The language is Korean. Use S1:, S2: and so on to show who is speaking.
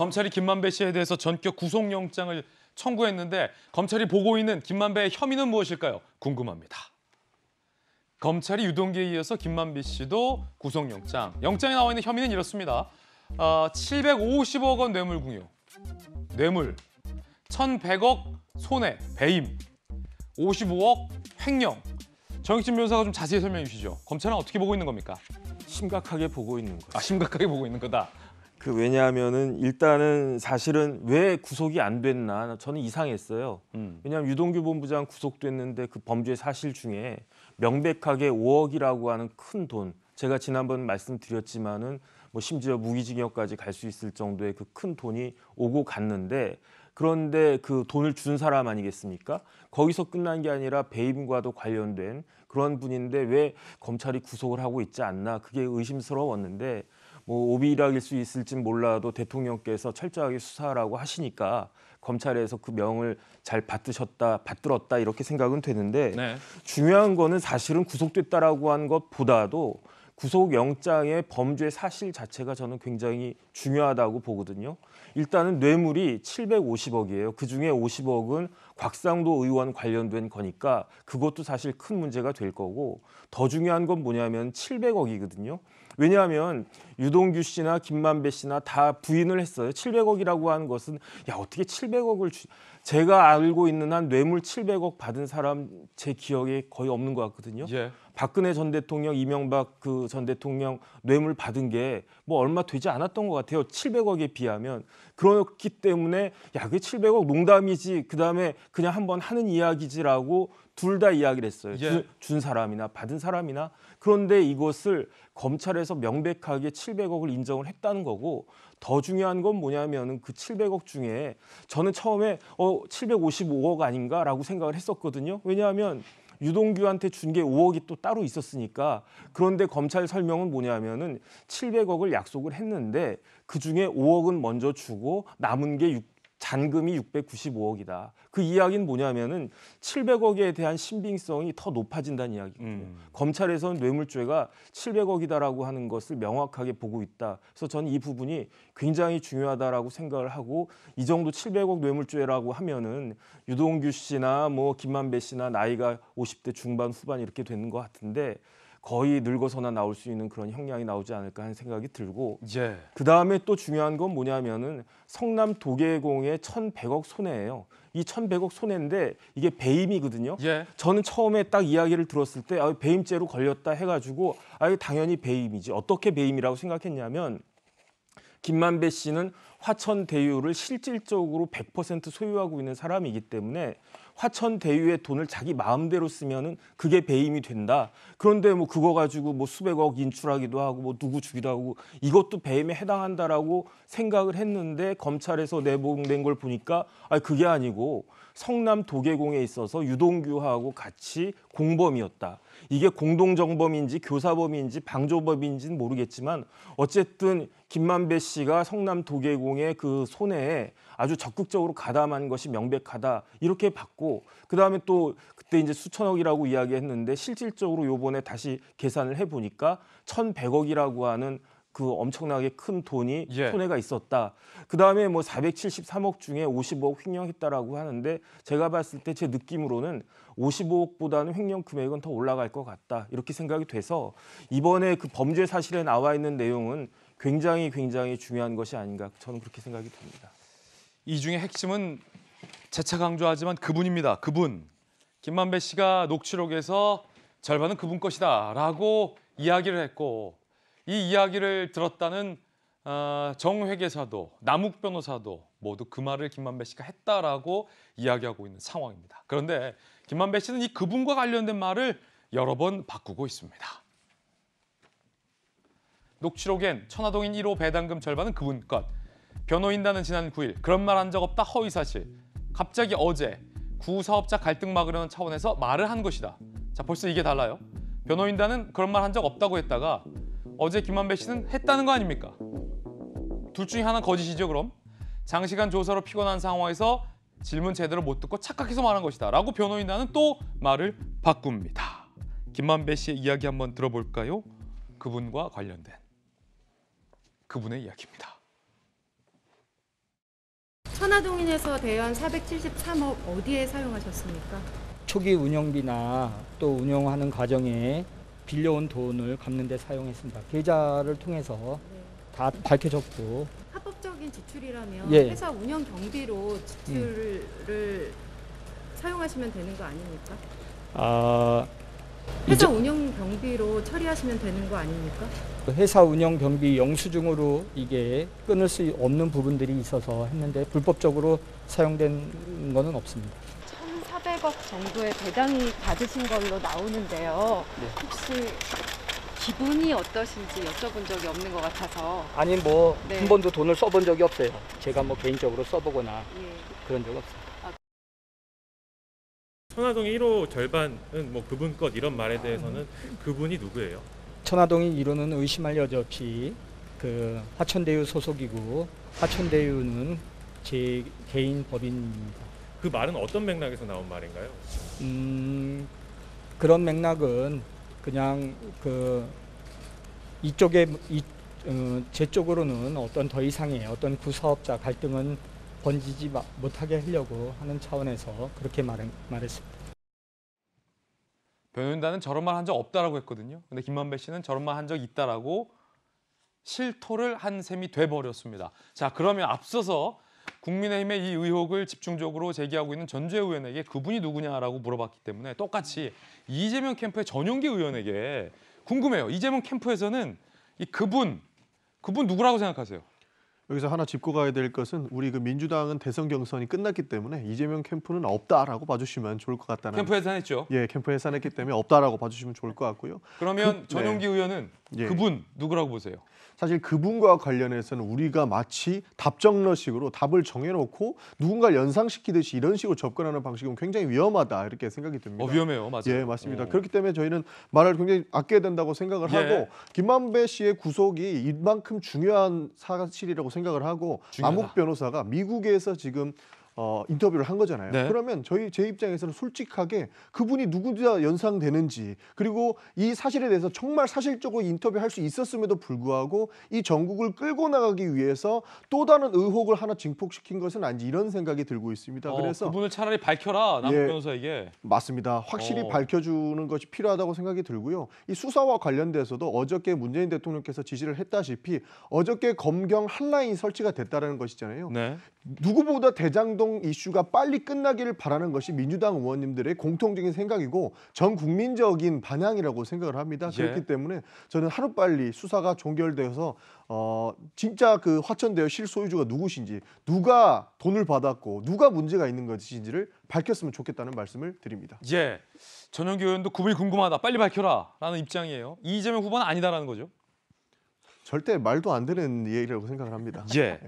S1: 검찰이 김만배 씨에 대해서 전격 구속영장을 청구했는데 검찰이 보고 있는 김만배의 혐의는 무엇일까요? 궁금합니다. 검찰이 유동규에 이어서 김만배 씨도 구속영장. 영장에 나와 있는 혐의는 이렇습니다. 750억 원 뇌물공유, 뇌물, 1,100억 손해, 배임, 55억 횡령. 정익진 변호사가 좀 자세히 설명해 주시죠. 검찰은 어떻게 보고 있는 겁니까?
S2: 심각하게 보고 있는 거죠.
S1: 심각하게 보고 있는 거다.
S2: 왜냐하면은 일단은 사실은 왜 구속이 안 됐나 저는 이상했어요. 왜냐하면 유동규 본부장 구속됐는데 그 범죄 사실 중에 명백하게 5억이라고 하는 큰 돈, 제가 지난번 말씀드렸지만은 뭐 심지어 무기징역까지 갈 수 있을 정도의 그 큰 돈이 오고 갔는데, 그런데 그 돈을 준 사람 아니겠습니까? 거기서 끝난 게 아니라 배임과도 관련된 그런 분인데 왜 검찰이 구속을 하고 있지 않나, 그게 의심스러웠는데, 뭐 오비락일 수 있을진 몰라도 대통령께서 철저하게 수사하라고 하시니까 검찰에서 그 명을 잘 받들었다 이렇게 생각은 되는데,
S1: 네.
S2: 중요한 거는 사실은 구속됐다라고 한 것보다도 구속영장의 범죄 사실 자체가 저는 굉장히 중요하다고 보거든요. 일단은 뇌물이 750억이에요. 그중에 50억은 곽상도 의원 관련된 거니까 그것도 사실 큰 문제가 될 거고, 더 중요한 건 뭐냐면 700억이거든요. 왜냐하면 유동규 씨나 김만배 씨나 다 부인을 했어요. 700억이라고 하는 것은 어떻게 700억을 제가 알고 있는 한 뇌물 700억 받은 사람 제 기억에 거의 없는 것 같거든요.
S1: 예.
S2: 박근혜 전 대통령, 이명박 그 전 대통령 뇌물 받은 게 뭐 얼마 되지 않았던 것 같아요. 700억에 비하면. 그렇기 때문에 그 700억 농담이지, 그다음에 그냥 한번 하는 이야기지라고 둘 다 이야기를 했어요.
S1: 예.
S2: 준 사람이나 받은 사람이나. 그런데 이것을 검찰에서 명백하게 700억을 인정을 했다는 거고, 더 중요한 건 뭐냐면은 그 700억 중에 저는 처음에 755억 아닌가라고 생각을 했었거든요. 왜냐하면 유동규한테 준 게 5억이 또 따로 있었으니까. 그런데 검찰 설명은 뭐냐면은 700억을 약속을 했는데 그중에 5억은 먼저 주고 남은 게 잔금이 695억이다. 그 이야기는 뭐냐면은 700억에 대한 신빙성이 더 높아진다는 이야기거든요. 검찰에서는 뇌물죄가 700억이다라고 하는 것을 명확하게 보고 있다. 그래서 저는 이 부분이 굉장히 중요하다라고 생각을 하고, 이 정도 700억 뇌물죄라고 하면은 유동규 씨나 뭐 김만배 씨나 나이가 50대 중반 후반 이렇게 되는 것 같은데 거의 늙어서나 나올 수 있는 그런 형량이 나오지 않을까 하는 생각이 들고,
S1: 예.
S2: 그다음에 또 중요한 건 뭐냐면은 성남 도계공의 1,100억 손해예요. 이 1,100억 손해인데 이게 배임이거든요.
S1: 예.
S2: 저는 처음에 딱 이야기를 들었을 때 배임죄로 걸렸다 해가지고 당연히 배임이지. 어떻게 배임이라고 생각했냐면, 김만배 씨는 화천대유를 실질적으로 100% 소유하고 있는 사람이기 때문에 화천대유의 돈을 자기 마음대로 쓰면은 그게 배임이 된다. 그런데 뭐 그거 가지고 뭐 수백억 인출하기도 하고 뭐 누구 주기도 하고 이것도 배임에 해당한다라고 생각을 했는데, 검찰에서 내보낸 걸 보니까 그게 아니고 성남 도계공에 있어서 유동규하고 같이 공범이었다. 이게 공동정범인지 교사범인지 방조범인지는 모르겠지만 어쨌든 김만배 씨가 성남 도계공의 그 손해에 아주 적극적으로 가담한 것이 명백하다 이렇게 봤고, 그다음에 또 그때 이제 수천억이라고 이야기했는데 실질적으로 요번에 다시 계산을 해보니까 1,100억이라고 하는 그 엄청나게 큰 돈이 손해가 있었다. 그다음에 뭐 473억 중에 55억 횡령했다라고 하는데, 제가 봤을 때 제 느낌으로는 55억보다는 횡령 금액은 더 올라갈 것 같다 이렇게 생각이 돼서, 이번에 그 범죄 사실에 나와 있는 내용은 굉장히 중요한 것이 아닌가, 저는 그렇게 생각이 듭니다.
S1: 이 중에 핵심은 재차 강조하지만 그분입니다. 그분. 김만배 씨가 녹취록에서 절반은 그분 것이다라고 이야기를 했고, 이 이야기를 들었다는 정 회계사도 남욱 변호사도 모두 그 말을 김만배 씨가 했다라고 이야기하고 있는 상황입니다. 그런데 김만배 씨는 이 그분과 관련된 말을 여러 번 바꾸고 있습니다. 녹취록엔 천화동인 1호 배당금 절반은 그분 것. 변호인단은 지난 9일 그런 말 한 적 없다 허위사실. 갑자기 어제 구사업자 갈등 막으려는 차원에서 말을 한 것이다. 자, 벌써 이게 달라요. 변호인단은 그런 말 한 적 없다고 했다가 어제 김만배 씨는 했다는 거 아닙니까? 둘 중에 하나는 거짓이죠, 그럼? 장시간 조사로 피곤한 상황에서 질문 제대로 못 듣고 착각해서 말한 것이다 라고 변호인단은 또 말을 바꿉니다. 김만배 씨의 이야기 한번 들어볼까요? 그분과 관련된 그분의 이야기입니다.
S3: 천화동인에서 대연 473억 어디에 사용하셨습니까?
S4: 초기 운영비나 또 운영하는 과정에 빌려온 돈을 갚는 데 사용했습니다. 계좌를 통해서
S3: 네.
S4: 다 밝혀졌고
S3: 합법적인 지출이라면
S4: 예.
S3: 회사 운영 경비로 지출을 사용하시면 되는 거 아닙니까?
S4: 아,
S3: 회사 운영 경비로 처리하시면 되는 거 아닙니까?
S4: 회사 운영 경비 영수증으로 이게 끊을 수 없는 부분들이 있어서 했는데 불법적으로 사용된 거는 없습니다.
S3: 1,400억 정도의 배당이 받으신 걸로 나오는데요.
S4: 네.
S3: 혹시 기분이 어떠신지 여쭤본 적이 없는 것 같아서.
S4: 아니 뭐 한
S3: 네.
S4: 번도 돈을 써본 적이 없어요. 제가 뭐 개인적으로 써보거나
S3: 예.
S4: 그런 적 없어요.
S5: 천화동의 1호 절반은 뭐 그분 것 이런 말에 대해서는 그분이 누구예요?
S4: 천화동인 이루는 의심할 여지 없이 그 화천대유 소속이고 화천대유는 제 개인 법인입니다.
S5: 그 말은 어떤 맥락에서 나온 말인가요?
S4: 그런 맥락은 그냥 그 이쪽에 제 쪽으로는 어떤 더 이상의 어떤 구사업자 갈등은 번지지 못하게 하려고 하는 차원에서 그렇게 말했습니다.
S1: 변호인단은 저런 말 한 적 없다라고 했거든요. 근데 김만배 씨는 저런 말 한 적 있다라고 실토를 한 셈이 돼버렸습니다. 자, 그러면 앞서서 국민의힘의 이 의혹을 집중적으로 제기하고 있는 전주혜 의원에게 그분이 누구냐라고 물어봤기 때문에 똑같이 이재명 캠프의 전용기 의원에게 궁금해요. 이재명 캠프에서는 이 그분 누구라고 생각하세요?
S6: 여기서 하나 짚고 가야 될 것은 우리 그 민주당은 대선 경선이 끝났기 때문에 이재명 캠프는 없다라고 봐주시면 좋을 것 같다는.
S1: 캠프 해산했죠.
S6: 예, 캠프 해산했기 때문에 없다라고 봐주시면 좋을 것 같고요.
S1: 그러면 전용기 의원은
S6: 예.
S1: 그분 누구라고 보세요?
S6: 사실 그분과 관련해서는 우리가 마치 답정너식으로 답을 정해놓고 누군가를 연상시키듯이 이런 식으로 접근하는 방식은 굉장히 위험하다 이렇게 생각이 듭니다.
S1: 위험해요, 맞아요.
S6: 예, 맞습니다. 그렇기 때문에 저희는 말을 굉장히 아껴야 된다고 생각을
S1: 예.
S6: 하고 김만배 씨의 구속이 이만큼 중요한 사실이라고 생각을 하고
S1: 중요하다.
S6: 남욱 변호사가 미국에서 지금 인터뷰를 한 거잖아요.
S1: 네.
S6: 그러면 제 입장에서는 솔직하게 그분이 누구자 연상되는지 그리고 이 사실에 대해서 정말 사실적으로 인터뷰할 수 있었음에도 불구하고 이 전국을 끌고 나가기 위해서 또 다른 의혹을 하나 증폭시킨 것은 아닌지 이런 생각이 들고 있습니다. 그래서
S1: 그분을 차라리 밝혀라, 남욱
S6: 예.
S1: 변호사에게.
S6: 맞습니다. 확실히
S1: 어.
S6: 밝혀주는 것이 필요하다고 생각이 들고요. 이 수사와 관련돼서도 어저께 문재인 대통령께서 지시를 했다시피 어저께 검경 한라인이 설치가 됐다는 것이잖아요.
S1: 네.
S6: 누구보다 대장동 이슈가 빨리 끝나기를 바라는 것이 민주당 의원님들의 공통적인 생각이고 전 국민적인 반향이라고 생각을 합니다.
S1: 예.
S6: 그렇기 때문에 저는 하루빨리 수사가 종결되어서 진짜 그 화천대유 실소유주가 누구신지 누가 돈을 받았고 누가 문제가 있는 것인지를 밝혔으면 좋겠다는 말씀을 드립니다.
S1: 예. 전용기 의원도 그분이 궁금하다, 빨리 밝혀라라는 입장이에요. 이재명 후보는 아니다라는 거죠.
S6: 절대 말도 안 되는 얘기라고 생각을 합니다.
S1: 예.